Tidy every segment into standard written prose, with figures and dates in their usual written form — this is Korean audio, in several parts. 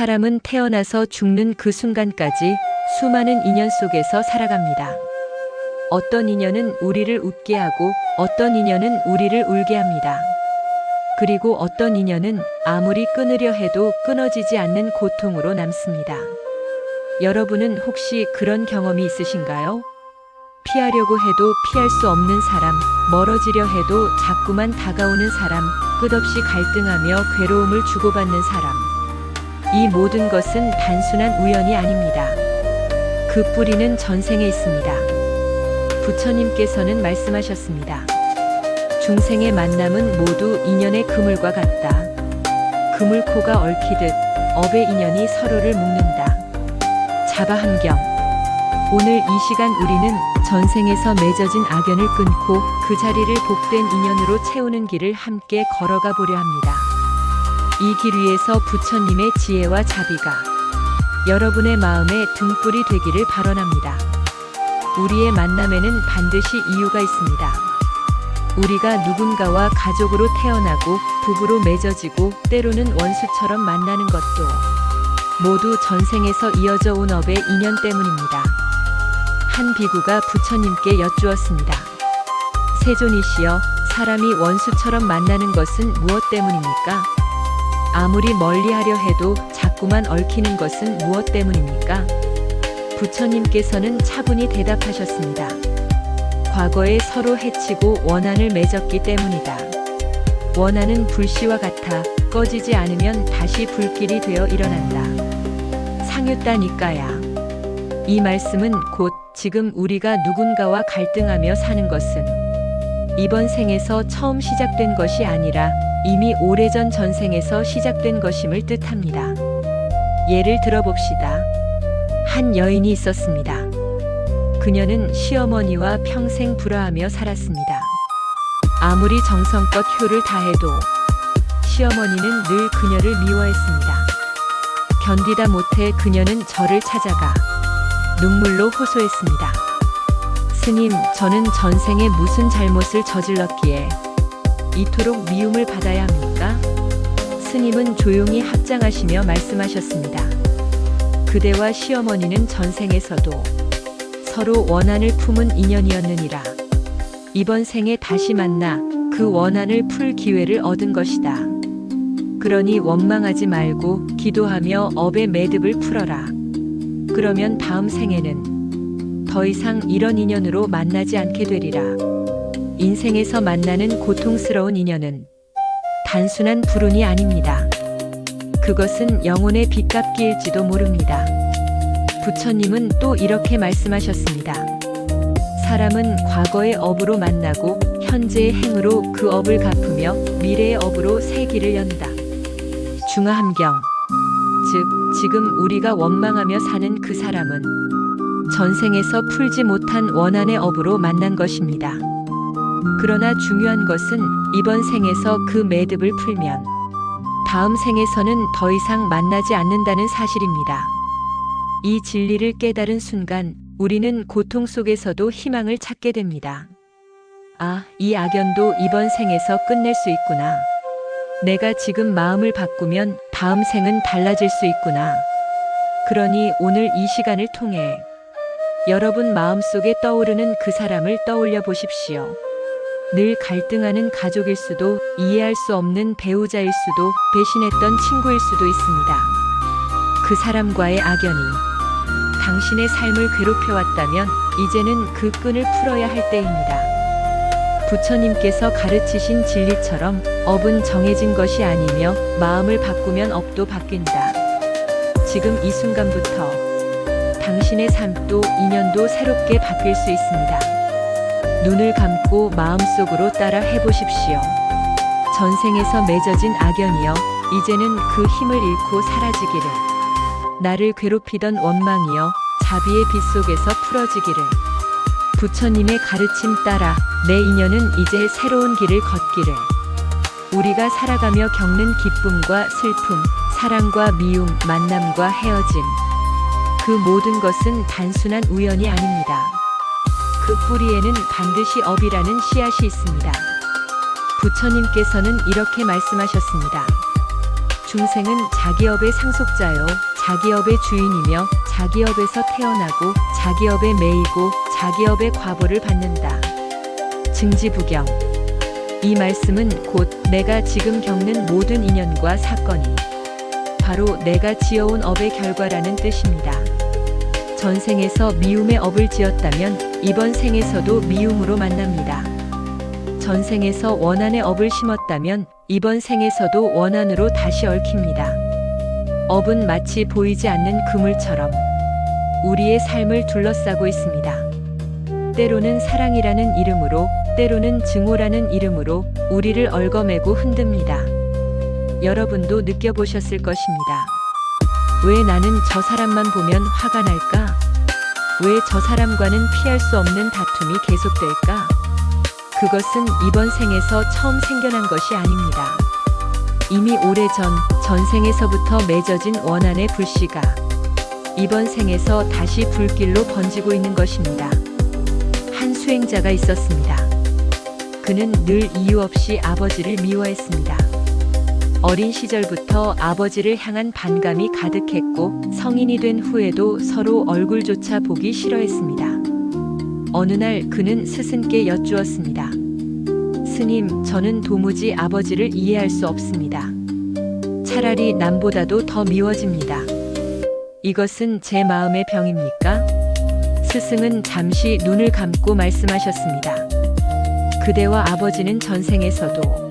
사람은 태어나서 죽는 그 순간까지 수많은 인연 속에서 살아갑니다. 어떤 인연은 우리를 웃게 하고 어떤 인연은 우리를 울게 합니다. 그리고 어떤 인연은 아무리 끊으려 해도 끊어지지 않는 고통으로 남습니다. 여러분은 혹시 그런 경험이 있으신가요? 피하려고 해도 피할 수 없는 사람, 멀어지려 해도 자꾸만 다가오는 사람, 끝없이 갈등하며 괴로움을 주고받는 사람. 이 모든 것은 단순한 우연이 아닙니다. 그 뿌리는 전생에 있습니다. 부처님께서는 말씀하셨습니다. 중생의 만남은 모두 인연의 그물과 같다. 그물코가 얽히듯 업의 인연이 서로를 묶는다. 자바함경. 오늘 이 시간 우리는 전생에서 맺어진 악연을 끊고 그 자리를 복된 인연으로 채우는 길을 함께 걸어가 보려 합니다. 이 길 위에서 부처님의 지혜와 자비가 여러분의 마음에 등불이 되기를 발언합니다. 우리의 만남에는 반드시 이유가 있습니다. 우리가 누군가와 가족으로 태어나고 부부로 맺어지고 때로는 원수처럼 만나는 것도 모두 전생에서 이어져 온 업의 인연 때문입니다. 한 비구가 부처님께 여쭈었습니다. 세존이시여, 사람이 원수처럼 만나는 것은 무엇 때문입니까? 아무리 멀리하려 해도 자꾸만 얽히는 것은 무엇 때문입니까? 부처님께서는 차분히 대답하셨습니다. 과거에 서로 해치고 원한을 맺었기 때문이다. 원한은 불씨와 같아 꺼지지 않으면 다시 불길이 되어 일어난다. 상유따니까야. 이 말씀은 곧 지금 우리가 누군가와 갈등하며 사는 것은 이번 생에서 처음 시작된 것이 아니라 이미 오래전 전생에서 시작된 것임을 뜻합니다. 예를 들어봅시다. 한 여인이 있었습니다. 그녀는 시어머니와 평생 불화하며 살았습니다. 아무리 정성껏 효를 다해도 시어머니는 늘 그녀를 미워했습니다. 견디다 못해 그녀는 저를 찾아가 눈물로 호소했습니다. 스님, 저는 전생에 무슨 잘못을 저질렀기에 이토록 미움을 받아야 합니까? 스님은 조용히 합장하시며 말씀하셨습니다. 그대와 시어머니는 전생에서도 서로 원한을 품은 인연이었느니라. 이번 생에 다시 만나 그 원한을 풀 기회를 얻은 것이다. 그러니 원망하지 말고 기도하며 업의 매듭을 풀어라. 그러면 다음 생에는 더 이상 이런 인연으로 만나지 않게 되리라. 인생에서 만나는 고통스러운 인연은 단순한 불운이 아닙니다. 그것은 영혼의 빚갚기일지도 모릅니다. 부처님은 또 이렇게 말씀하셨습니다. 사람은 과거의 업으로 만나고 현재의 행으로 그 업을 갚으며 미래의 업으로 새 길을 연다. 중화함경. 즉, 지금 우리가 원망하며 사는 그 사람은 전생에서 풀지 못한 원한의 업으로 만난 것입니다. 그러나 중요한 것은 이번 생에서 그 매듭을 풀면 다음 생에서는 더 이상 만나지 않는다는 사실입니다. 이 진리를 깨달은 순간 우리는 고통 속에서도 희망을 찾게 됩니다. 아, 이 악연도 이번 생에서 끝낼 수 있구나. 내가 지금 마음을 바꾸면 다음 생은 달라질 수 있구나. 그러니 오늘 이 시간을 통해 여러분 마음속에 떠오르는 그 사람을 떠올려 보십시오. 늘 갈등하는 가족일 수도, 이해할 수 없는 배우자일 수도, 배신했던 친구일 수도 있습니다. 그 사람과의 악연이 당신의 삶을 괴롭혀왔다면 이제는 그 끈을 풀어야 할 때입니다. 부처님께서 가르치신 진리처럼 업은 정해진 것이 아니며 마음을 바꾸면 업도 바뀐다. 지금 이 순간부터 당신의 삶도 인연도 새롭게 바뀔 수 있습니다. 눈을 감고 마음속으로 따라 해보십시오. 전생에서 맺어진 악연이여, 이제는 그 힘을 잃고 사라지기를. 나를 괴롭히던 원망이여, 자비의 빛 속에서 풀어지기를. 부처님의 가르침 따라 내 인연은 이제 새로운 길을 걷기를. 우리가 살아가며 겪는 기쁨과 슬픔, 사랑과 미움, 만남과 헤어짐, 그 모든 것은 단순한 우연이 아닙니다. 그 뿌리에는 반드시 업이라는 씨앗이 있습니다. 부처님께서는 이렇게 말씀하셨습니다. 중생은 자기 업의 상속자요, 자기 업의 주인이며 자기 업에서 태어나고 자기 업에 매이고 자기 업의 과보를 받는다. 증지부경. 이 말씀은 곧 내가 지금 겪는 모든 인연과 사건이 바로 내가 지어온 업의 결과라는 뜻입니다. 전생에서 미움의 업을 지었다면 이번 생에서도 미움으로 만납니다. 전생에서 원한의 업을 심었다면 이번 생에서도 원한으로 다시 얽힙니다. 업은 마치 보이지 않는 그물처럼 우리의 삶을 둘러싸고 있습니다. 때로는 사랑이라는 이름으로, 때로는 증오라는 이름으로 우리를 얽어매고 흔듭니다. 여러분도 느껴보셨을 것입니다. 왜 나는 저 사람만 보면 화가 날까? 왜 저 사람과는 피할 수 없는 다툼이 계속될까? 그것은 이번 생에서 처음 생겨난 것이 아닙니다. 이미 오래전 전생에서부터 맺어진 원한의 불씨가 이번 생에서 다시 불길로 번지고 있는 것입니다. 한 수행자가 있었습니다. 그는 늘 이유 없이 아버지를 미워했습니다. 어린 시절부터 아버지를 향한 반감이 가득했고 성인이 된 후에도 서로 얼굴조차 보기 싫어했습니다. 어느 날 그는 스승께 여쭈었습니다. 스님, 저는 도무지 아버지를 이해할 수 없습니다. 차라리 남보다도 더 미워집니다. 이것은 제 마음의 병입니까? 스승은 잠시 눈을 감고 말씀하셨습니다. 그대와 아버지는 전생에서도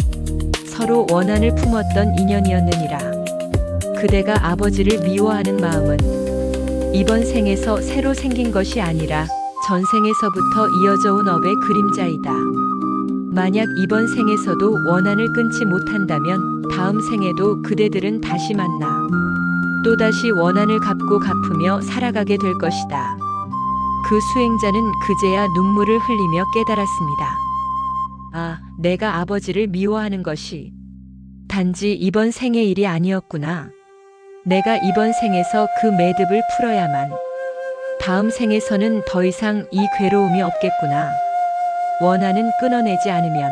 서로 원한을 품었던 인연이었느니라. 그대가 아버지를 미워하는 마음은 이번 생에서 새로 생긴 것이 아니라 전생에서부터 이어져 온 업의 그림자이다. 만약 이번 생에서도 원한을 끊지 못한다면 다음 생에도 그대들은 다시 만나 또다시 원한을 갚고 갚으며 살아가게 될 것이다. 그 수행자는 그제야 눈물을 흘리며 깨달았습니다. 아, 내가 아버지를 미워하는 것이 단지 이번 생의 일이 아니었구나. 내가 이번 생에서 그 매듭을 풀어야만 다음 생에서는 더 이상 이 괴로움이 없겠구나. 원한은 끊어내지 않으면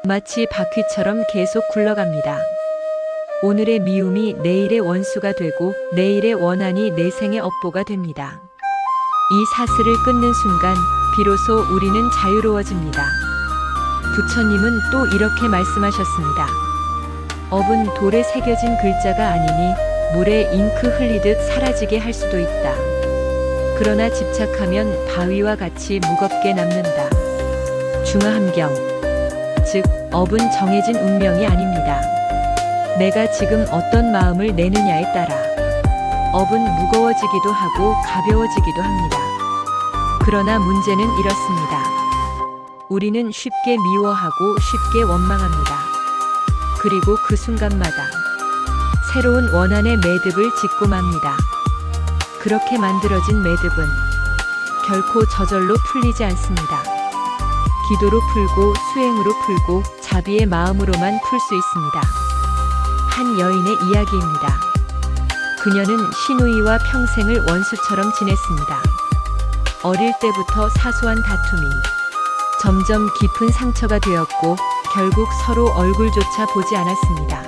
마치 바퀴처럼 계속 굴러갑니다. 오늘의 미움이 내일의 원수가 되고 내일의 원한이 내 생의 업보가 됩니다. 이 사슬을 끊는 순간 비로소 우리는 자유로워집니다. 부처님은 또 이렇게 말씀하셨습니다. 업은 돌에 새겨진 글자가 아니니 물에 잉크 흘리듯 사라지게 할 수도 있다. 그러나 집착하면 바위와 같이 무겁게 남는다. 중화함경. 즉, 업은 정해진 운명이 아닙니다. 내가 지금 어떤 마음을 내느냐에 따라 업은 무거워지기도 하고 가벼워지기도 합니다. 그러나 문제는 이렇습니다. 우리는 쉽게 미워하고 쉽게 원망합니다. 그리고 그 순간마다 새로운 원한의 매듭을 짓고 맙니다. 그렇게 만들어진 매듭은 결코 저절로 풀리지 않습니다. 기도로 풀고 수행으로 풀고 자비의 마음으로만 풀 수 있습니다. 한 여인의 이야기입니다. 그녀는 시누이와 평생을 원수처럼 지냈습니다. 어릴 때부터 사소한 다툼이 점점 깊은 상처가 되었고 결국 서로 얼굴조차 보지 않았습니다.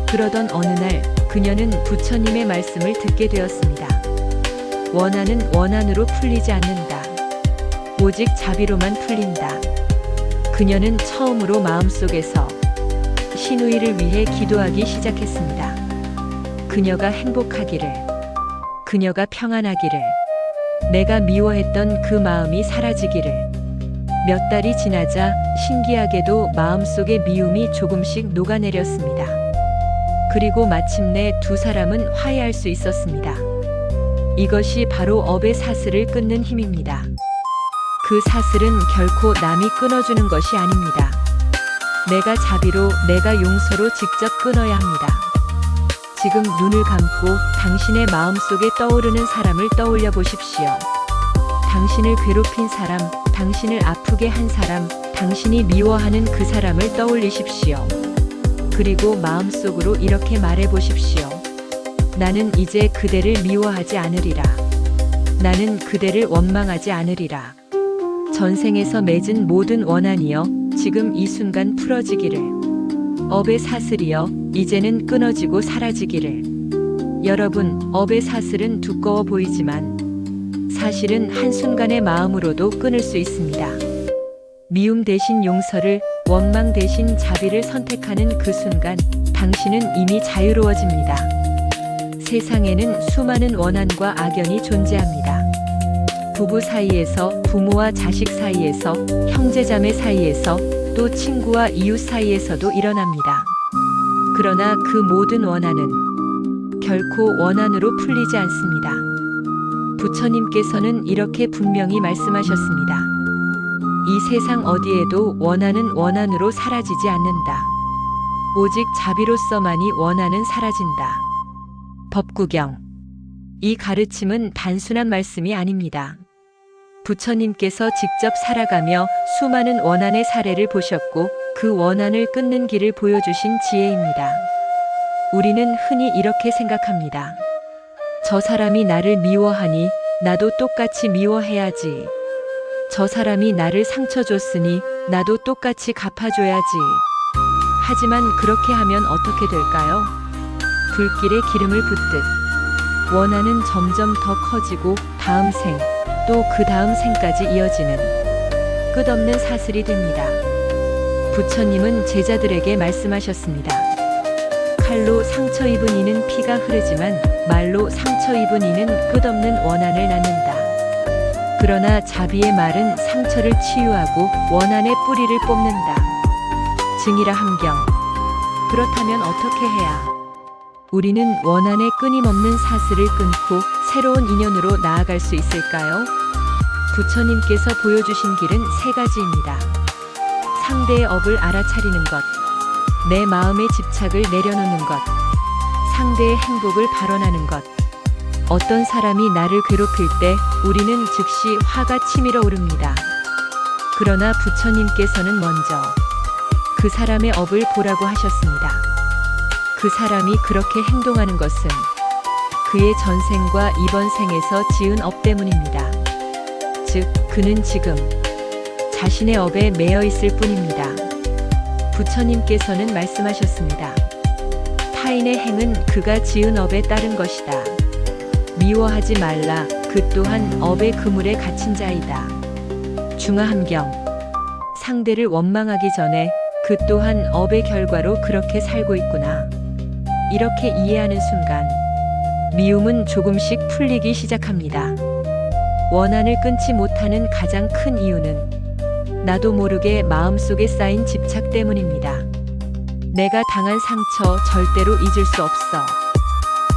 그러던 어느 날 그녀는 부처님의 말씀을 듣게 되었습니다. 원한은 원한으로 풀리지 않는다. 오직 자비로만 풀린다. 그녀는 처음으로 마음속에서 시누이를 위해 기도하기 시작했습니다. 그녀가 행복하기를, 그녀가 평안하기를, 내가 미워했던 그 마음이 사라지기를. 몇 달이 지나자 신기하게도 마음속의 미움이 조금씩 녹아내렸습니다. 그리고 마침내 두 사람은 화해할 수 있었습니다. 이것이 바로 업의 사슬을 끊는 힘입니다. 그 사슬은 결코 남이 끊어주는 것이 아닙니다. 내가 자비로, 내가 용서로 직접 끊어야 합니다. 지금 눈을 감고 당신의 마음속에 떠오르는 사람을 떠올려 보십시오. 당신을 괴롭힌 사람, 당신을 아프게 한 사람, 당신이 미워하는 그 사람을 떠올리십시오. 그리고 마음속으로 이렇게 말해 보십시오. 나는 이제 그대를 미워하지 않으리라. 나는 그대를 원망하지 않으리라. 전생에서 맺은 모든 원한이여 지금 이 순간 풀어지기를. 업의 사슬이여 이제는 끊어지고 사라지기를. 여러분, 업의 사슬은 두꺼워 보이지만 사실은 한순간의 마음으로도 끊을 수 있습니다. 미움 대신 용서를, 원망 대신 자비를 선택하는 그 순간 당신은 이미 자유로워집니다. 세상에는 수많은 원한과 악연이 존재합니다. 부부 사이에서, 부모와 자식 사이에서, 형제자매 사이에서, 또 친구와 이웃 사이에서도 일어납니다. 그러나 그 모든 원한은 결코 원한으로 풀리지 않습니다. 부처님께서는 이렇게 분명히 말씀하셨습니다. 이 세상 어디에도 원한은 원한으로 사라지지 않는다. 오직 자비로서만이 원한은 사라진다. 법구경. 이 가르침은 단순한 말씀이 아닙니다. 부처님께서 직접 살아가며 수많은 원한의 사례를 보셨고 그 원한을 끊는 길을 보여주신 지혜입니다. 우리는 흔히 이렇게 생각합니다. 저 사람이 나를 미워하니 나도 똑같이 미워해야지. 저 사람이 나를 상처 줬으니 나도 똑같이 갚아줘야지. 하지만 그렇게 하면 어떻게 될까요? 불길에 기름을 붓듯 원한은 점점 더 커지고 다음 생, 또 그 다음 생까지 이어지는 끝없는 사슬이 됩니다. 부처님은 제자들에게 말씀하셨습니다. 칼로 상처 입은 이는 피가 흐르지만 말로 상처 입은 이는 끝없는 원한을 낳는다. 그러나 자비의 말은 상처를 치유하고 원한의 뿌리를 뽑는다. 증이라 함경. 그렇다면 어떻게 해야 우리는 원한의 끊임없는 사슬을 끊고 새로운 인연으로 나아갈 수 있을까요? 부처님께서 보여주신 길은 세 가지입니다. 상대의 업을 알아차리는 것, 내 마음의 집착을 내려놓는 것, 상대의 행복을 발언하는 것. 어떤 사람이 나를 괴롭힐 때 우리는 즉시 화가 치밀어 오릅니다. 그러나 부처님께서는 먼저 그 사람의 업을 보라고 하셨습니다. 그 사람이 그렇게 행동하는 것은 그의 전생과 이번 생에서 지은 업 때문입니다. 즉, 그는 지금 자신의 업에 매여 있을 뿐입니다. 부처님께서는 말씀하셨습니다. 타인의 행은 그가 지은 업에 따른 것이다. 미워하지 말라. 그 또한 업의 그물에 갇힌 자이다. 중화함경. 상대를 원망하기 전에 그 또한 업의 결과로 그렇게 살고 있구나. 이렇게 이해하는 순간 미움은 조금씩 풀리기 시작합니다. 원한을 끊지 못하는 가장 큰 이유는 나도 모르게 마음속에 쌓인 집착 때문입니다. 내가 당한 상처 절대로 잊을 수 없어.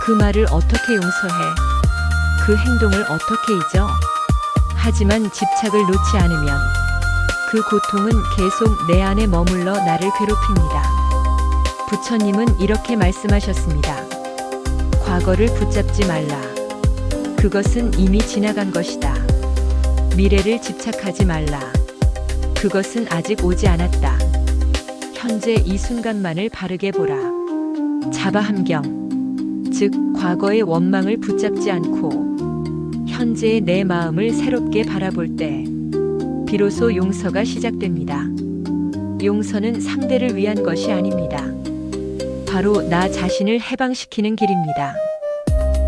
그 말을 어떻게 용서해? 그 행동을 어떻게 잊어? 하지만 집착을 놓지 않으면 그 고통은 계속 내 안에 머물러 나를 괴롭힙니다. 부처님은 이렇게 말씀하셨습니다. 과거를 붙잡지 말라. 그것은 이미 지나간 것이다. 미래를 집착하지 말라. 그것은 아직 오지 않았다. 현재 이 순간만을 바르게 보라. 자바함경. 즉, 과거의 원망을 붙잡지 않고 현재의 내 마음을 새롭게 바라볼 때 비로소 용서가 시작됩니다. 용서는 상대를 위한 것이 아닙니다. 바로 나 자신을 해방시키는 길입니다.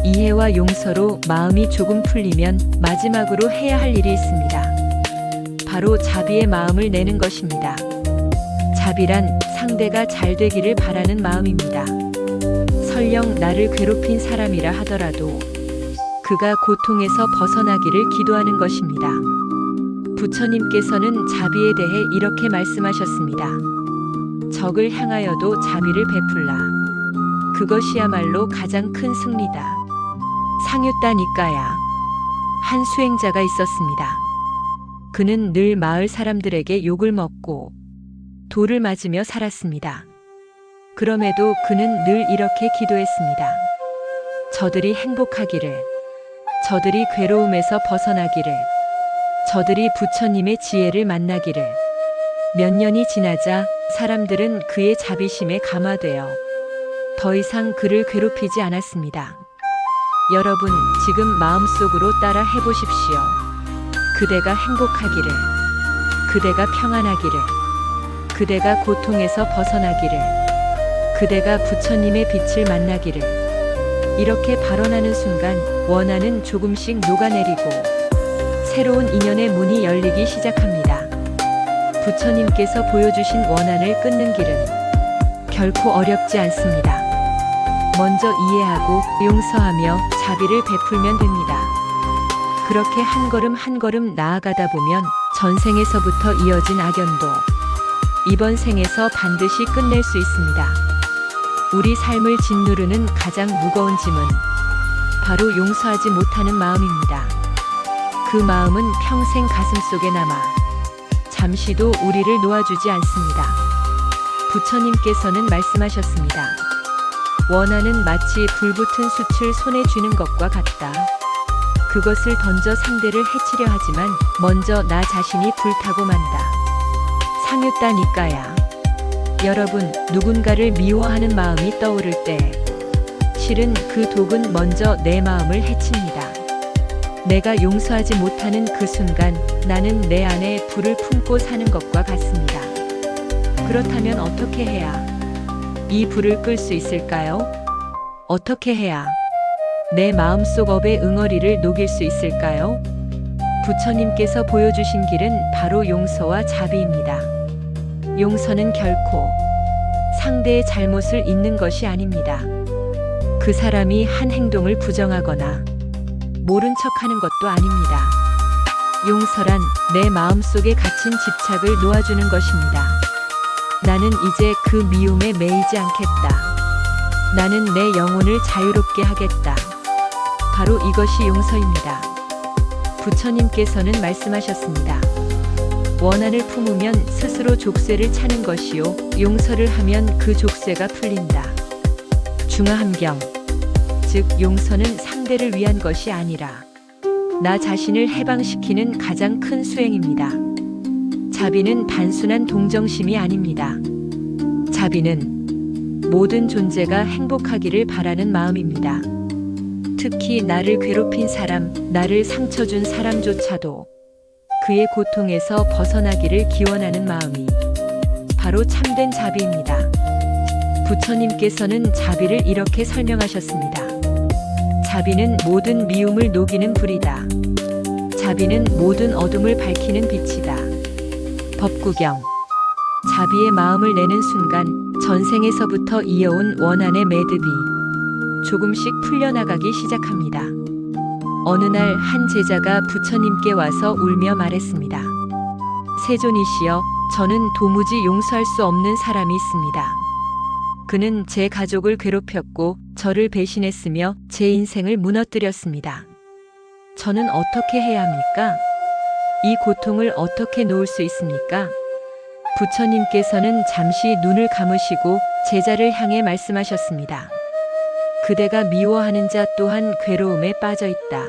이해와 용서로 마음이 조금 풀리면 마지막으로 해야 할 일이 있습니다. 바로 자비의 마음을 내는 것입니다. 자비란 상대가 잘 되기를 바라는 마음입니다. 설령 나를 괴롭힌 사람이라 하더라도 그가 고통에서 벗어나기를 기도하는 것입니다. 부처님께서는 자비에 대해 이렇게 말씀하셨습니다. 적을 향하여도 자비를 베풀라. 그것이야말로 가장 큰 승리다. 상유따 니까야. 한 수행자가 있었습니다. 그는 늘 마을 사람들에게 욕을 먹고 돌을 맞으며 살았습니다. 그럼에도 그는 늘 이렇게 기도했습니다. 저들이 행복하기를, 저들이 괴로움에서 벗어나기를, 저들이 부처님의 지혜를 만나기를. 몇 년이 지나자 사람들은 그의 자비심에 감화되어 더 이상 그를 괴롭히지 않았습니다. 여러분, 지금 마음속으로 따라 해보십시오. 그대가 행복하기를, 그대가 평안하기를, 그대가 고통에서 벗어나기를, 그대가 부처님의 빛을 만나기를. 이렇게 발언하는 순간 원한은 조금씩 녹아내리고 새로운 인연의 문이 열리기 시작합니다. 부처님께서 보여주신 원한을 끊는 길은 결코 어렵지 않습니다. 먼저 이해하고 용서하며 자비를 베풀면 됩니다. 그렇게 한 걸음 한 걸음 나아가다 보면 전생에서부터 이어진 악연도 이번 생에서 반드시 끝낼 수 있습니다. 우리 삶을 짓누르는 가장 무거운 짐은 바로 용서하지 못하는 마음입니다. 그 마음은 평생 가슴속에 남아 잠시도 우리를 놓아주지 않습니다. 부처님께서는 말씀하셨습니다. 원한은 마치 불붙은 숯을 손에 쥐는 것과 같다. 그것을 던져 상대를 해치려 하지만 먼저 나 자신이 불타고 만다. 상유따니까야. 여러분, 누군가를 미워하는 마음이 떠오를 때 실은 그 독은 먼저 내 마음을 해칩니다. 내가 용서하지 못하는 그 순간 나는 내 안에 불을 품고 사는 것과 같습니다. 그렇다면 어떻게 해야 이 불을 끌 수 있을까요? 어떻게 해야 내 마음속 업의 응어리를 녹일 수 있을까요? 부처님께서 보여주신 길은 바로 용서와 자비입니다. 용서는 결코 상대의 잘못을 잇는 것이 아닙니다. 그 사람이 한 행동을 부정하거나 모른 척하는 것도 아닙니다. 용서란 내 마음속에 갇힌 집착을 놓아주는 것입니다. 나는 이제 그 미움에 매이지 않겠다. 나는 내 영혼을 자유롭게 하겠다. 바로 이것이 용서입니다. 부처님께서는 말씀하셨습니다. 원한을 품으면 스스로 족쇄를 차는 것이요, 용서를 하면 그 족쇄가 풀린다. 중화함경, 즉 용서는 상대를 위한 것이 아니라 나 자신을 해방시키는 가장 큰 수행입니다. 자비는 단순한 동정심이 아닙니다. 자비는 모든 존재가 행복하기를 바라는 마음입니다. 특히 나를 괴롭힌 사람, 나를 상처 준 사람조차도 그의 고통에서 벗어나기를 기원하는 마음이 바로 참된 자비입니다. 부처님께서는 자비를 이렇게 설명하셨습니다. 자비는 모든 미움을 녹이는 불이다. 자비는 모든 어둠을 밝히는 빛이다. 법구경. 자비의 마음을 내는 순간 전생에서부터 이어온 원한의 매듭이 조금씩 풀려나가기 시작합니다. 어느 날 한 제자가 부처님께 와서 울며 말했습니다. 세존이시여, 저는 도무지 용서할 수 없는 사람이 있습니다. 그는 제 가족을 괴롭혔고 저를 배신했으며 제 인생을 무너뜨렸습니다. 저는 어떻게 해야 합니까? 이 고통을 어떻게 놓을 수 있습니까? 부처님께서는 잠시 눈을 감으시고 제자를 향해 말씀하셨습니다. 그대가 미워하는 자 또한 괴로움에 빠져 있다.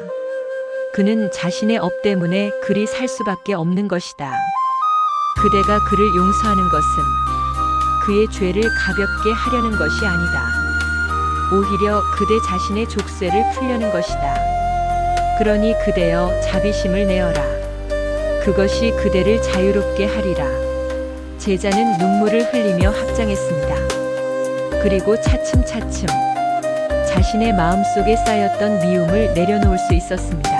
그는 자신의 업 때문에 그리 살 수밖에 없는 것이다. 그대가 그를 용서하는 것은 그의 죄를 가볍게 하려는 것이 아니다. 오히려 그대 자신의 족쇄를 풀려는 것이다. 그러니 그대여 자비심을 내어라. 그것이 그대를 자유롭게 하리라. 제자는 눈물을 흘리며 합장했습니다. 그리고 차츰차츰 자신의 마음속에 쌓였던 미움을 내려놓을 수 있었습니다.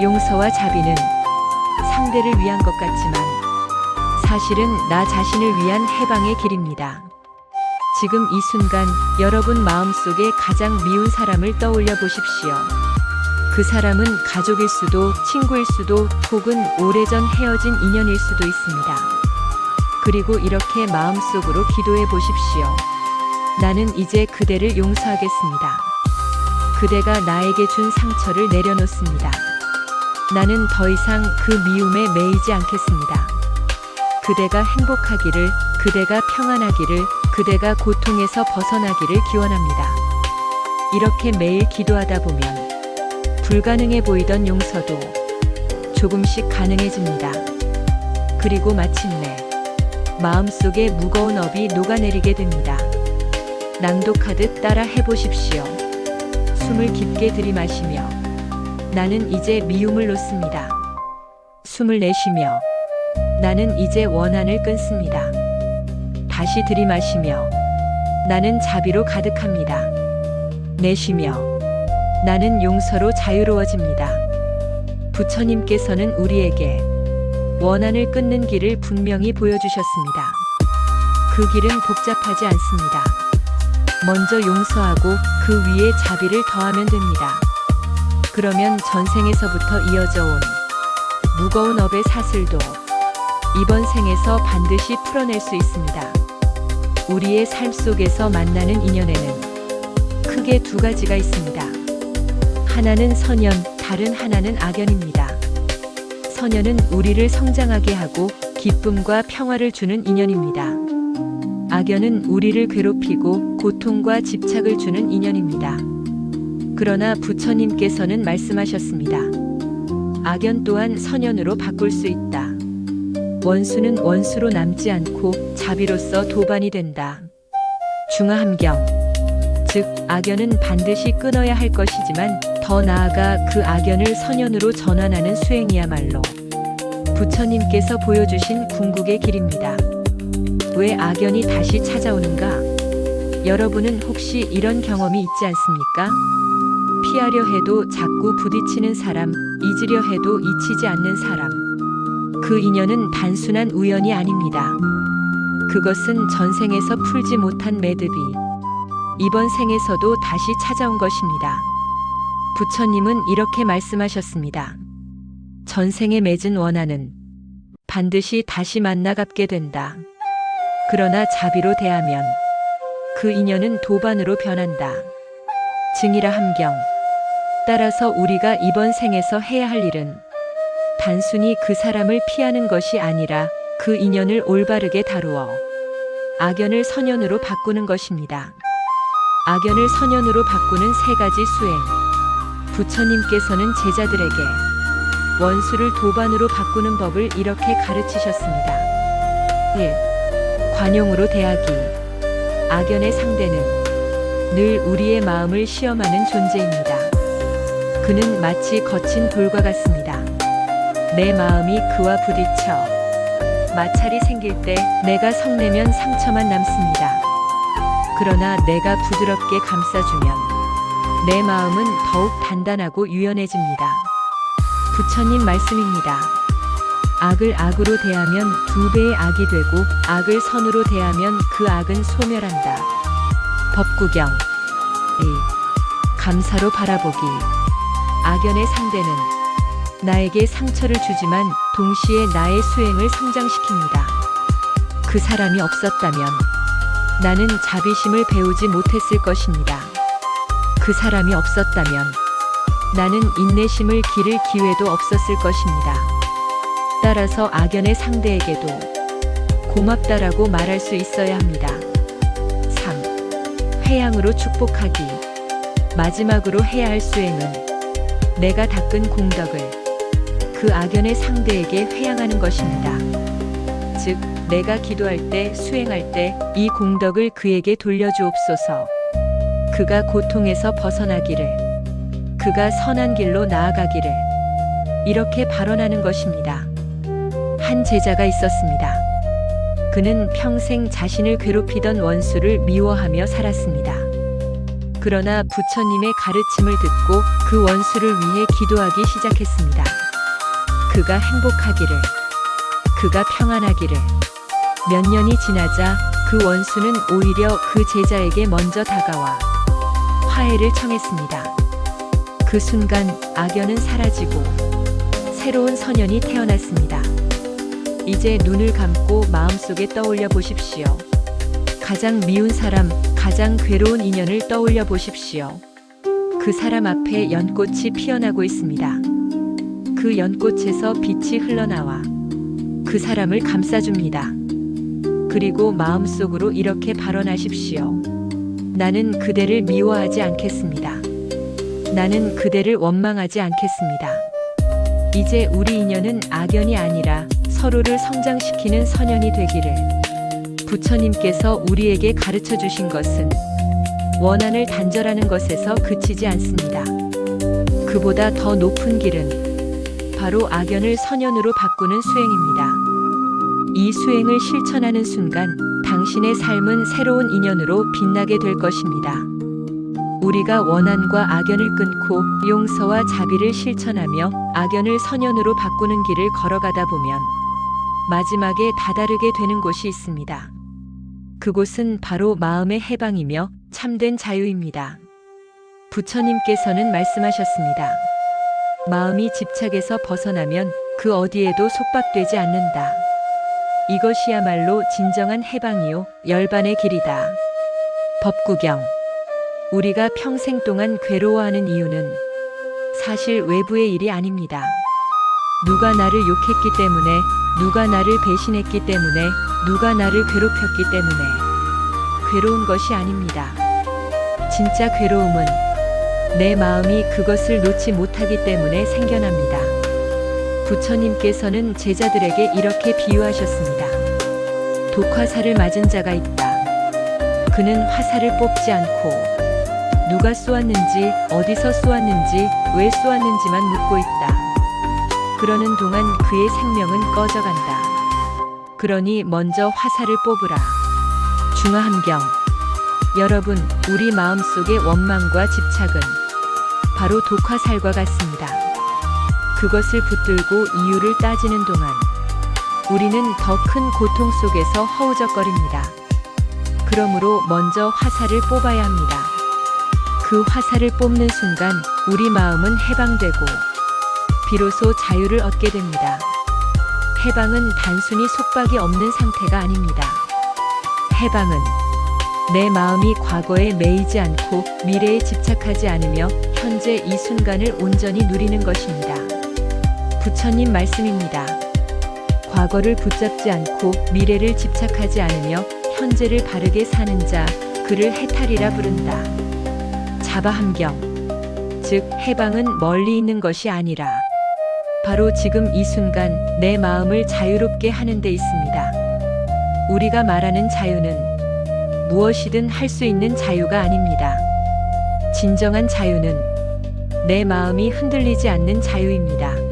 용서와 자비는 상대를 위한 것 같지만 사실은 나 자신을 위한 해방의 길입니다. 지금 이 순간 여러분 마음속에 가장 미운 사람을 떠올려 보십시오. 그 사람은 가족일 수도 친구일 수도 혹은 오래전 헤어진 인연일 수도 있습니다. 그리고 이렇게 마음속으로 기도해 보십시오. 나는 이제 그대를 용서하겠습니다. 그대가 나에게 준 상처를 내려놓습니다. 나는 더 이상 그 미움에 매이지 않겠습니다. 그대가 행복하기를, 그대가 평안하기를, 그대가 고통에서 벗어나기를 기원합니다. 이렇게 매일 기도하다 보면 불가능해 보이던 용서도 조금씩 가능해집니다. 그리고 마침내 마음속에 무거운 업이 녹아내리게 됩니다. 낭독하듯 따라 해보십시오. 숨을 깊게 들이마시며 나는 이제 미움을 놓습니다. 숨을 내쉬며 나는 이제 원한을 끊습니다. 다시 들이마시며 나는 자비로 가득합니다. 내쉬며 나는 용서로 자유로워집니다. 부처님께서는 우리에게 원한을 끊는 길을 분명히 보여주셨습니다. 그 길은 복잡하지 않습니다. 먼저 용서하고 그 위에 자비를 더하면 됩니다. 그러면 전생에서부터 이어져 온 무거운 업의 사슬도 이번 생에서 반드시 풀어낼 수 있습니다. 우리의 삶 속에서 만나는 인연에는 크게 두 가지가 있습니다. 하나는 선연, 다른 하나는 악연입니다. 선연은 우리를 성장하게 하고 기쁨과 평화를 주는 인연입니다. 악연은 우리를 괴롭히고 고통과 집착을 주는 인연입니다. 그러나 부처님께서는 말씀하셨습니다. 악연 또한 선연으로 바꿀 수 있다. 원수는 원수로 남지 않고 자비로서 도반이 된다. 중화함경, 즉 악연은 반드시 끊어야 할 것이지만 더 나아가 그 악연을 선연으로 전환하는 수행이야말로 부처님께서 보여주신 궁극의 길입니다. 왜 악연이 다시 찾아오는가? 여러분은 혹시 이런 경험이 있지 않습니까? 피하려 해도 자꾸 부딪히는 사람, 잊으려 해도 잊히지 않는 사람. 그 인연은 단순한 우연이 아닙니다. 그것은 전생에서 풀지 못한 매듭이 이번 생에서도 다시 찾아온 것입니다. 부처님은 이렇게 말씀하셨습니다. 전생에 맺은 원한은 반드시 다시 만나 갚게 된다. 그러나 자비로 대하면 그 인연은 도반으로 변한다. 증이라 함경. 따라서 우리가 이번 생에서 해야 할 일은 단순히 그 사람을 피하는 것이 아니라 그 인연을 올바르게 다루어 악연을 선연으로 바꾸는 것입니다. 악연을 선연으로 바꾸는 세 가지 수행. 부처님께서는 제자들에게 원수를 도반으로 바꾸는 법을 이렇게 가르치셨습니다. 1. 관용으로 대하기. 악연의 상대는 늘 우리의 마음을 시험하는 존재입니다. 그는 마치 거친 돌과 같습니다. 내 마음이 그와 부딪혀 마찰이 생길 때 내가 성내면 상처만 남습니다. 그러나 내가 부드럽게 감싸주면 내 마음은 더욱 단단하고 유연해집니다. 부처님 말씀입니다. 악을 악으로 대하면 두 배의 악이 되고 악을 선으로 대하면 그 악은 소멸한다. 법구경. 1. 감사로 바라보기. 악연의 상대는 나에게 상처를 주지만 동시에 나의 수행을 성장시킵니다. 그 사람이 없었다면 나는 자비심을 배우지 못했을 것입니다. 그 사람이 없었다면 나는 인내심을 기를 기회도 없었을 것입니다. 따라서 악연의 상대에게도 고맙다라고 말할 수 있어야 합니다. 3. 회양으로 축복하기. 마지막으로 해야 할 수행은 내가 닦은 공덕을 그 악연의 상대에게 회양하는 것입니다. 즉, 내가 기도할 때, 수행할 때 이 공덕을 그에게 돌려주옵소서. 그가 고통에서 벗어나기를, 그가 선한 길로 나아가기를, 이렇게 발언하는 것입니다. 한 제자가 있었습니다. 그는 평생 자신을 괴롭히던 원수를 미워하며 살았습니다. 그러나 부처님의 가르침을 듣고 그 원수를 위해 기도하기 시작했습니다. 그가 행복하기를, 그가 평안하기를. 몇 년이 지나자 그 원수는 오히려 그 제자에게 먼저 다가와 화해를 청했습니다. 그 순간 악연은 사라지고 새로운 선연이 태어났습니다. 이제 눈을 감고 마음속에 떠올려 보십시오. 가장 미운 사람, 가장 괴로운 인연을 떠올려 보십시오. 그 사람 앞에 연꽃이 피어나고 있습니다. 그 연꽃에서 빛이 흘러나와 그 사람을 감싸줍니다. 그리고 마음속으로 이렇게 발언하십시오. 나는 그대를 미워하지 않겠습니다. 나는 그대를 원망하지 않겠습니다. 이제 우리 인연은 악연이 아니라 서로를 성장시키는 선연이 되기를. 부처님께서 우리에게 가르쳐 주신 것은 원한을 단절하는 것에서 그치지 않습니다. 그보다 더 높은 길은 바로 악연을 선연으로 바꾸는 수행입니다. 이 수행을 실천하는 순간 당신 당신의 삶은 새로운 인연으로 빛나게 될 것입니다. 우리가 원한과 악연을 끊고 용서와 자비를 실천하며 악연을 선연으로 바꾸는 길을 걸어가다 보면 마지막에 다다르게 되는 곳이 있습니다. 그곳은 바로 마음의 해방이며 참된 자유입니다. 부처님께서는 말씀하셨습니다. 마음이 집착에서 벗어나면 그 어디에도 속박되지 않는다. 이것이야말로 진정한 해방이요 열반의 길이다. 법구경. 우리가 평생 동안 괴로워하는 이유는 사실 외부의 일이 아닙니다. 누가 나를 욕했기 때문에, 누가 나를 배신했기 때문에, 누가 나를 괴롭혔기 때문에 괴로운 것이 아닙니다. 진짜 괴로움은 내 마음이 그것을 놓지 못하기 때문에 생겨납니다. 부처님께서는 제자들에게 이렇게 비유하셨습니다. 독화살을 맞은 자가 있다. 그는 화살을 뽑지 않고 누가 쏘았는지, 어디서 쏘았는지, 왜 쏘았는지만 묻고 있다. 그러는 동안 그의 생명은 꺼져간다. 그러니 먼저 화살을 뽑으라. 중화함경. 여러분, 우리 마음속의 원망과 집착은 바로 독화살과 같습니다. 그것을 붙들고 이유를 따지는 동안 우리는 더 큰 고통 속에서 허우적거립니다. 그러므로 먼저 화살을 뽑아야 합니다. 그 화살을 뽑는 순간 우리 마음은 해방되고 비로소 자유를 얻게 됩니다. 해방은 단순히 속박이 없는 상태가 아닙니다. 해방은 내 마음이 과거에 매이지 않고 미래에 집착하지 않으며 현재 이 순간을 온전히 누리는 것입니다. 부처님 말씀입니다. 과거를 붙잡지 않고 미래를 집착하지 않으며 현재를 바르게 사는 자, 그를 해탈이라 부른다. 자바함경. 즉, 해방은 멀리 있는 것이 아니라 바로 지금 이 순간 내 마음을 자유롭게 하는 데 있습니다. 우리가 말하는 자유는 무엇이든 할 수 있는 자유가 아닙니다. 진정한 자유는 내 마음이 흔들리지 않는 자유입니다.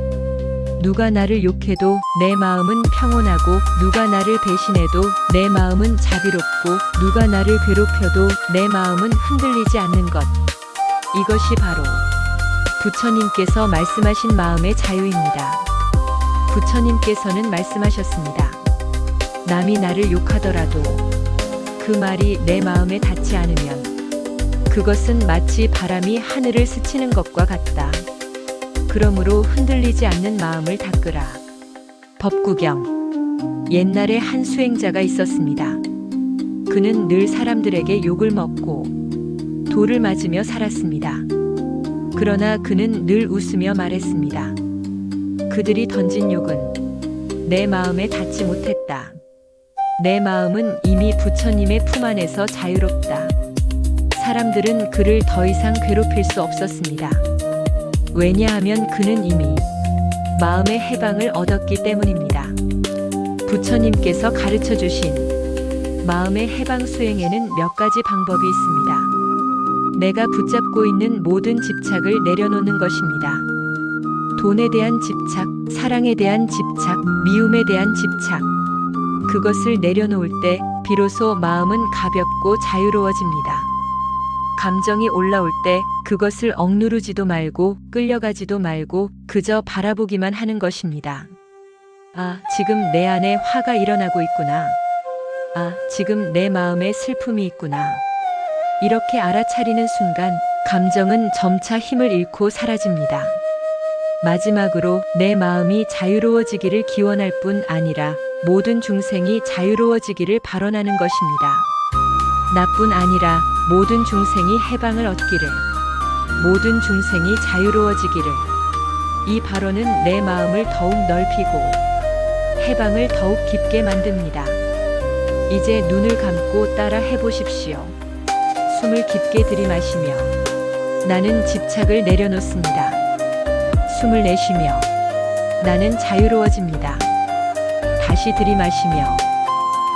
누가 나를 욕해도 내 마음은 평온하고, 누가 나를 배신해도 내 마음은 자비롭고, 누가 나를 괴롭혀도 내 마음은 흔들리지 않는 것. 이것이 바로 부처님께서 말씀하신 마음의 자유입니다. 부처님께서는 말씀하셨습니다. 남이 나를 욕하더라도 그 말이 내 마음에 닿지 않으면 그것은 마치 바람이 하늘을 스치는 것과 같다. 그러므로 흔들리지 않는 마음을 닦으라. 법구경. 옛날에 한 수행자가 있었습니다. 그는 늘 사람들에게 욕을 먹고 돌을 맞으며 살았습니다. 그러나 그는 늘 웃으며 말했습니다. 그들이 던진 욕은 내 마음에 닿지 못했다. 내 마음은 이미 부처님의 품 안에서 자유롭다. 사람들은 그를 더 이상 괴롭힐 수 없었습니다. 왜냐하면 그는 이미 마음의 해방을 얻었기 때문입니다. 부처님께서 가르쳐 주신 마음의 해방 수행에는 몇 가지 방법이 있습니다. 내가 붙잡고 있는 모든 집착을 내려놓는 것입니다. 돈에 대한 집착, 사랑에 대한 집착, 미움에 대한 집착. 그것을 내려놓을 때 비로소 마음은 가볍고 자유로워집니다. 감정이 올라올 때 그것을 억누르지도 말고 끌려가지도 말고 그저 바라보기만 하는 것입니다. 아, 지금 내 안에 화가 일어나고 있구나. 아, 지금 내 마음에 슬픔이 있구나. 이렇게 알아차리는 순간 감정은 점차 힘을 잃고 사라집니다. 마지막으로 내 마음이 자유로워지기를 기원할 뿐 아니라 모든 중생이 자유로워지기를 발언하는 것입니다. 나뿐 아니라 모든 중생이 해방을 얻기를, 모든 중생이 자유로워지기를. 이 발언은 내 마음을 더욱 넓히고 해방을 더욱 깊게 만듭니다. 이제 눈을 감고 따라 해보십시오. 숨을 깊게 들이마시며 나는 집착을 내려놓습니다. 숨을 내쉬며 나는 자유로워집니다. 다시 들이마시며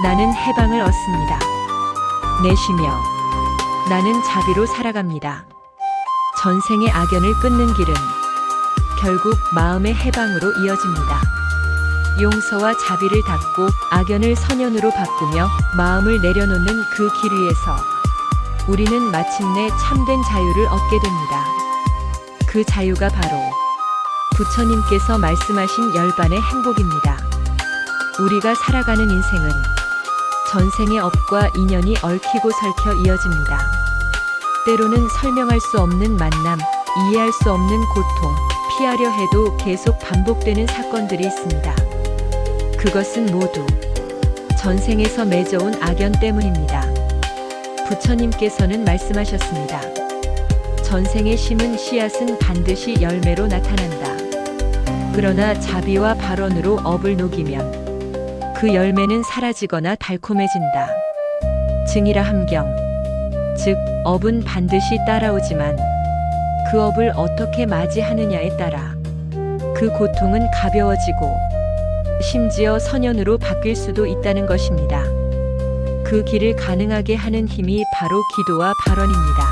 나는 해방을 얻습니다. 내쉬며 나는 자비로 살아갑니다. 전생의 악연을 끊는 길은 결국 마음의 해방으로 이어집니다. 용서와 자비를 닫고 악연을 선연으로 바꾸며 마음을 내려놓는 그 길 위에서 우리는 마침내 참된 자유를 얻게 됩니다. 그 자유가 바로 부처님께서 말씀하신 열반의 행복입니다. 우리가 살아가는 인생은 전생의 업과 인연이 얽히고 설켜 이어집니다. 때로는 설명할 수 없는 만남, 이해할 수 없는 고통, 피하려 해도 계속 반복되는 사건들이 있습니다. 그것은 모두 전생에서 맺어온 악연 때문입니다. 부처님께서는 말씀하셨습니다. 전생에 심은 씨앗은 반드시 열매로 나타난다. 그러나 자비와 발언으로 업을 녹이면 그 열매는 사라지거나 달콤해진다. 증이라 함경, 즉 업은 반드시 따라오지만 그 업을 어떻게 맞이하느냐에 따라 그 고통은 가벼워지고 심지어 선연으로 바뀔 수도 있다는 것입니다. 그 길을 가능하게 하는 힘이 바로 기도와 발언입니다.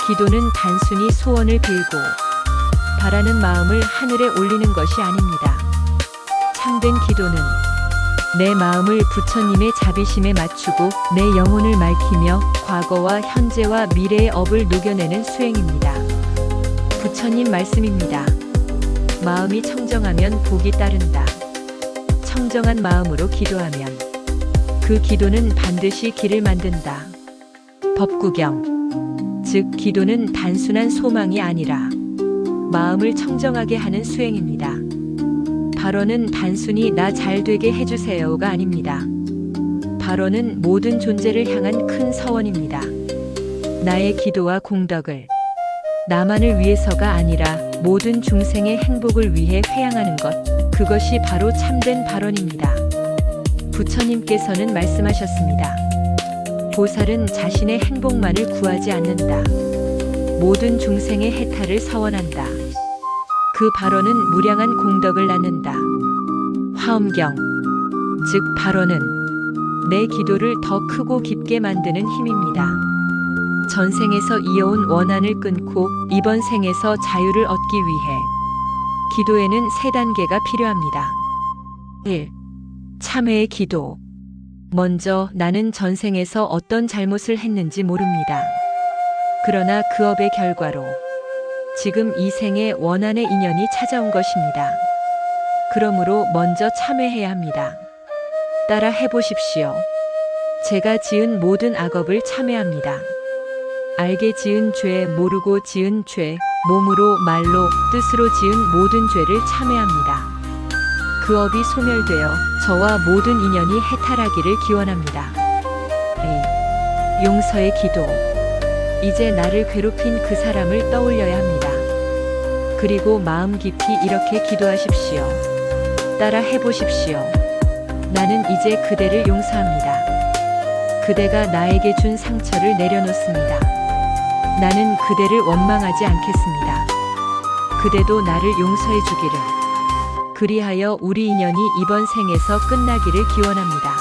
기도는 단순히 소원을 빌고 바라는 마음을 하늘에 올리는 것이 아닙니다. 참된 기도는 내 마음을 부처님의 자비심에 맞추고 내 영혼을 맑히며 과거와 현재와 미래의 업을 녹여내는 수행입니다. 부처님 말씀입니다. 마음이 청정하면 복이 따른다. 청정한 마음으로 기도하면 그 기도는 반드시 길을 만든다. 법구경, 즉 기도는 단순한 소망이 아니라 마음을 청정하게 하는 수행입니다. 발언은 단순히 나 잘되게 해주세요가 아닙니다. 발언은 모든 존재를 향한 큰 서원입니다. 나의 기도와 공덕을 나만을 위해서가 아니라 모든 중생의 행복을 위해 회양하는 것, 그것이 바로 참된 발언입니다. 부처님께서는 말씀하셨습니다. 보살은 자신의 행복만을 구하지 않는다. 모든 중생의 해탈을 서원한다. 그 발언은 무량한 공덕을 낳는다. 화엄경, 즉 발언은 내 기도를 더 크고 깊게 만드는 힘입니다. 전생에서 이어온 원한을 끊고 이번 생에서 자유를 얻기 위해 기도에는 3단계가 필요합니다. 1. 참회의 기도. 먼저 나는 전생에서 어떤 잘못을 했는지 모릅니다. 그러나 그 업의 결과로 지금 이 생에 원한의 인연이 찾아온 것입니다. 그러므로 먼저 참회해야 합니다. 따라 해보십시오. 제가 지은 모든 악업을 참회합니다. 알게 지은 죄, 모르고 지은 죄, 몸으로, 말로, 뜻으로 지은 모든 죄를 참회합니다. 그 업이 소멸되어 저와 모든 인연이 해탈하기를 기원합니다. 2. 용서의 기도. 이제 나를 괴롭힌 그 사람을 떠올려야 합니다. 그리고 마음 깊이 이렇게 기도하십시오. 따라 해보십시오. 나는 이제 그대를 용서합니다. 그대가 나에게 준 상처를 내려놓습니다. 나는 그대를 원망하지 않겠습니다. 그대도 나를 용서해 주기를. 그리하여 우리 인연이 이번 생에서 끝나기를 기원합니다.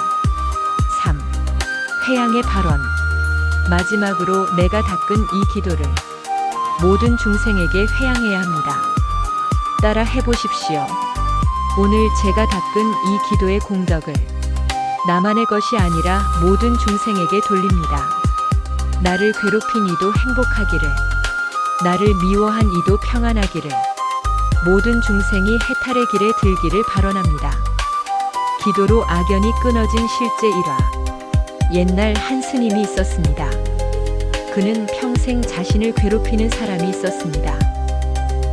3. 회양의 발언. 마지막으로 내가 닦은 이 기도를 모든 중생에게 회양해야 합니다. 따라 해보십시오. 오늘 제가 닦은 이 기도의 공덕을 나만의 것이 아니라 모든 중생에게 돌립니다. 나를 괴롭힌 이도 행복하기를, 나를 미워한 이도 평안하기를, 모든 중생이 해탈의 길에 들기를 발언합니다. 기도로 악연이 끊어진 실제 일화. 옛날 한 스님이 있었습니다. 그는 평생 자신을 괴롭히는 사람이 있었습니다.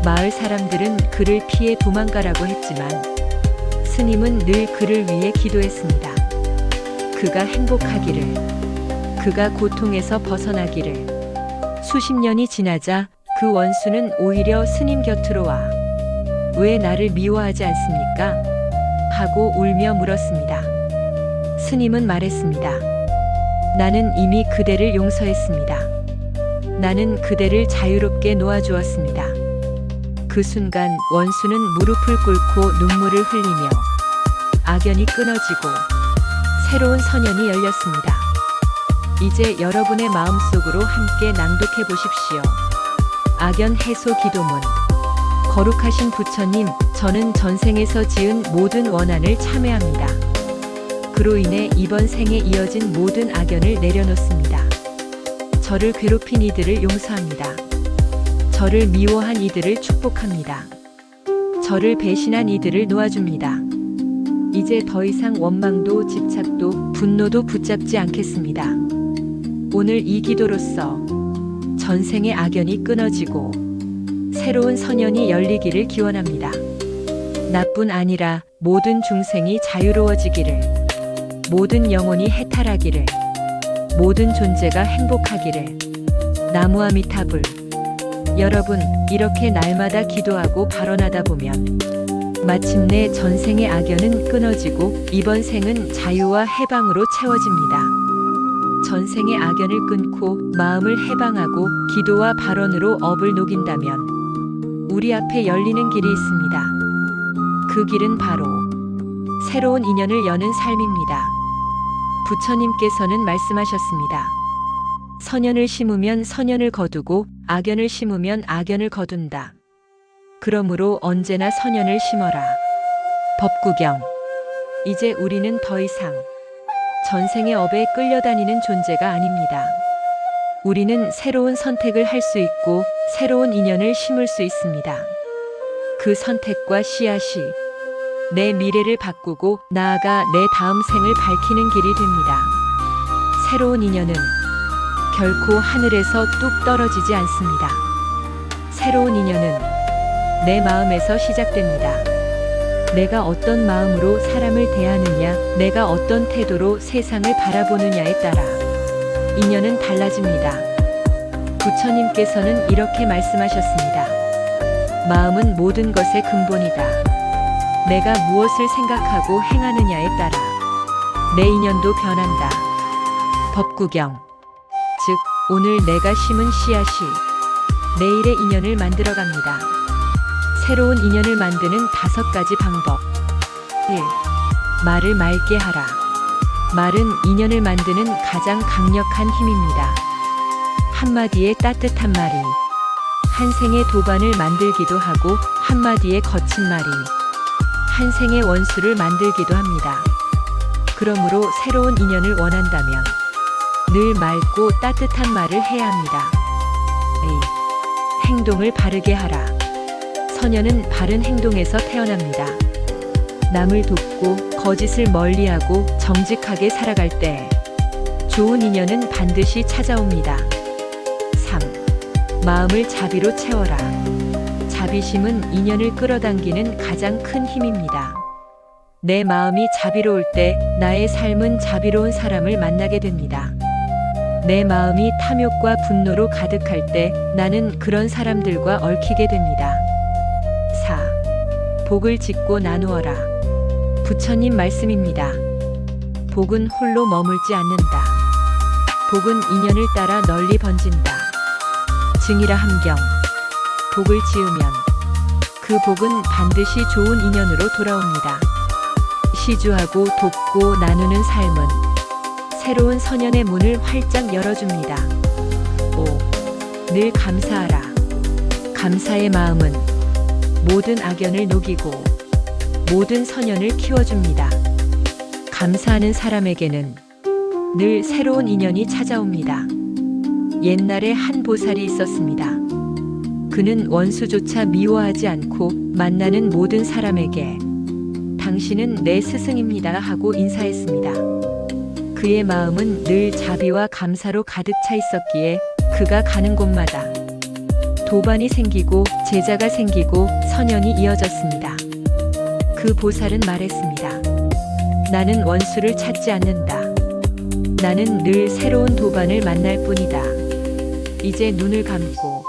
마을 사람들은 그를 피해 도망가라고 했지만 스님은 늘 그를 위해 기도했습니다. 그가 행복하기를, 그가 고통에서 벗어나기를. 수십 년이 지나자 그 원수는 오히려 스님 곁으로 와 왜 나를 미워하지 않습니까? 하고 울며 물었습니다. 스님은 말했습니다. 나는 이미 그대를 용서했습니다. 나는 그대를 자유롭게 놓아주었습니다. 그 순간 원수는 무릎을 꿇고 눈물을 흘리며 악연이 끊어지고 새로운 선연이 열렸습니다. 이제 여러분의 마음속으로 함께 낭독해 보십시오. 악연 해소 기도문. 거룩하신 부처님, 저는 전생에서 지은 모든 원한을 참회합니다. 그로 인해 이번 생에 이어진 모든 악연을 내려놓습니다. 저를 괴롭힌 이들을 용서합니다. 저를 미워한 이들을 축복합니다. 저를 배신한 이들을 놓아줍니다. 이제 더 이상 원망도 집착도 분노도 붙잡지 않겠습니다. 오늘 이 기도로써 전생의 악연이 끊어지고 새로운 선연이 열리기를 기원합니다. 나뿐 아니라 모든 중생이 자유로워지기를, 모든 영혼이 해탈하기를, 모든 존재가 행복하기를. 나무아미타불. 여러분, 이렇게 날마다 기도하고 발언하다 보면 마침내 전생의 악연은 끊어지고 이번 생은 자유와 해방으로 채워집니다. 전생의 악연을 끊고 마음을 해방하고 기도와 발언으로 업을 녹인다면 우리 앞에 열리는 길이 있습니다. 그 길은 바로 새로운 인연을 여는 삶입니다. 부처님께서는 말씀하셨습니다. 선연을 심으면 선연을 거두고 악연을 심으면 악연을 거둔다. 그러므로 언제나 선연을 심어라. 법구경. 이제 우리는 더 이상 전생의 업에 끌려다니는 존재가 아닙니다. 우리는 새로운 선택을 할 수 있고 새로운 인연을 심을 수 있습니다. 그 선택과 씨앗이 내 미래를 바꾸고 나아가 내 다음 생을 밝히는 길이 됩니다. 새로운 인연은 결코 하늘에서 뚝 떨어지지 않습니다. 새로운 인연은 내 마음에서 시작됩니다. 내가 어떤 마음으로 사람을 대하느냐, 내가 어떤 태도로 세상을 바라보느냐에 따라 인연은 달라집니다. 부처님께서는 이렇게 말씀하셨습니다. 마음은 모든 것의 근본이다. 내가 무엇을 생각하고 행하느냐에 따라 내 인연도 변한다. 법구경. 즉, 오늘 내가 심은 씨앗이 내일의 인연을 만들어갑니다. 새로운 인연을 만드는 5가지 방법. 1. 말을 맑게 하라. 말은 인연을 만드는 가장 강력한 힘입니다. 한마디의 따뜻한 말이 한 생의 도반을 만들기도 하고 한마디의 거친 말이 한 생의 원수를 만들기도 합니다. 그러므로 새로운 인연을 원한다면 늘 맑고 따뜻한 말을 해야 합니다. 2. 행동을 바르게 하라. 선연은 바른 행동에서 태어납니다. 남을 돕고 거짓을 멀리하고 정직하게 살아갈 때 좋은 인연은 반드시 찾아옵니다. 3. 마음을 자비로 채워라. 자비심은 인연을 끌어당기는 가장 큰 힘입니다. 내 마음이 자비로울 때 나의 삶은 자비로운 사람을 만나게 됩니다. 내 마음이 탐욕과 분노로 가득할 때 나는 그런 사람들과 얽히게 됩니다. 4. 복을 짓고 나누어라. 부처님 말씀입니다. 복은 홀로 머물지 않는다. 복은 인연을 따라 널리 번진다. 증이라 함경. 복을 지으면 그 복은 반드시 좋은 인연으로 돌아옵니다. 시주하고 돕고 나누는 삶은 새로운 선연의 문을 활짝 열어줍니다. 5. 늘 감사하라. 감사의 마음은 모든 악연을 녹이고 모든 선연을 키워줍니다. 감사하는 사람에게는 늘 새로운 인연이 찾아옵니다. 옛날에 한 보살이 있었습니다. 그는 원수조차 미워하지 않고 만나는 모든 사람에게 당신은 내 스승입니다 하고 인사했습니다. 그의 마음은 늘 자비와 감사로 가득 차 있었기에 그가 가는 곳마다 도반이 생기고 제자가 생기고 선연이 이어졌습니다. 그 보살은 말했습니다. 나는 원수를 찾지 않는다. 나는 늘 새로운 도반을 만날 뿐이다. 이제 눈을 감고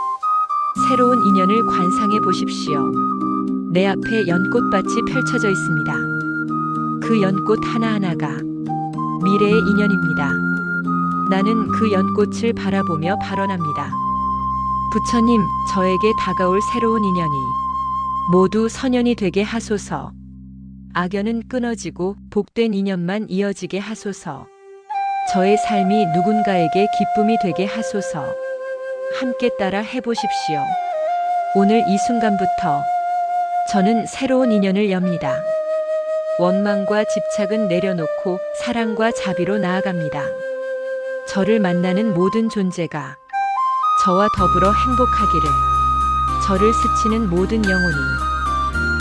새로운 인연을 관상해 보십시오. 내 앞에 연꽃밭이 펼쳐져 있습니다. 그 연꽃 하나하나가 미래의 인연입니다. 나는 그 연꽃을 바라보며 발언합니다. 부처님, 저에게 다가올 새로운 인연이 모두 선연이 되게 하소서. 악연은 끊어지고 복된 인연만 이어지게 하소서. 저의 삶이 누군가에게 기쁨이 되게 하소서. 함께 따라 해보십시오. 오늘 이 순간부터 저는 새로운 인연을 엽니다. 원망과 집착은 내려놓고 사랑과 자비로 나아갑니다. 저를 만나는 모든 존재가 저와 더불어 행복하기를, 저를 스치는 모든 영혼이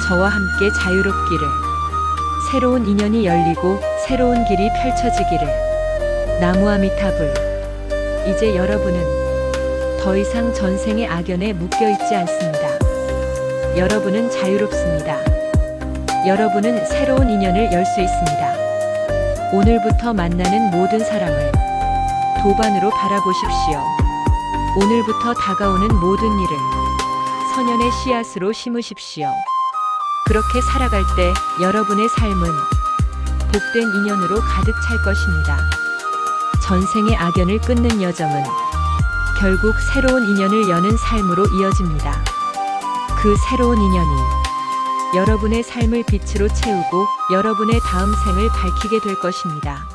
저와 함께 자유롭기를, 새로운 인연이 열리고 새로운 길이 펼쳐지기를. 나무아미타불. 이제 여러분은 더 이상 전생의 악연에 묶여 있지 않습니다. 여러분은 자유롭습니다. 여러분은 새로운 인연을 열 수 있습니다. 오늘부터 만나는 모든 사람을 도반으로 바라보십시오. 오늘부터 다가오는 모든 일을 선연의 씨앗으로 심으십시오. 그렇게 살아갈 때 여러분의 삶은 복된 인연으로 가득 찰 것입니다. 전생의 악연을 끊는 여정은 결국 새로운 인연을 여는 삶으로 이어집니다. 그 새로운 인연이 여러분의 삶을 빛으로 채우고 여러분의 다음 생을 밝히게 될 것입니다.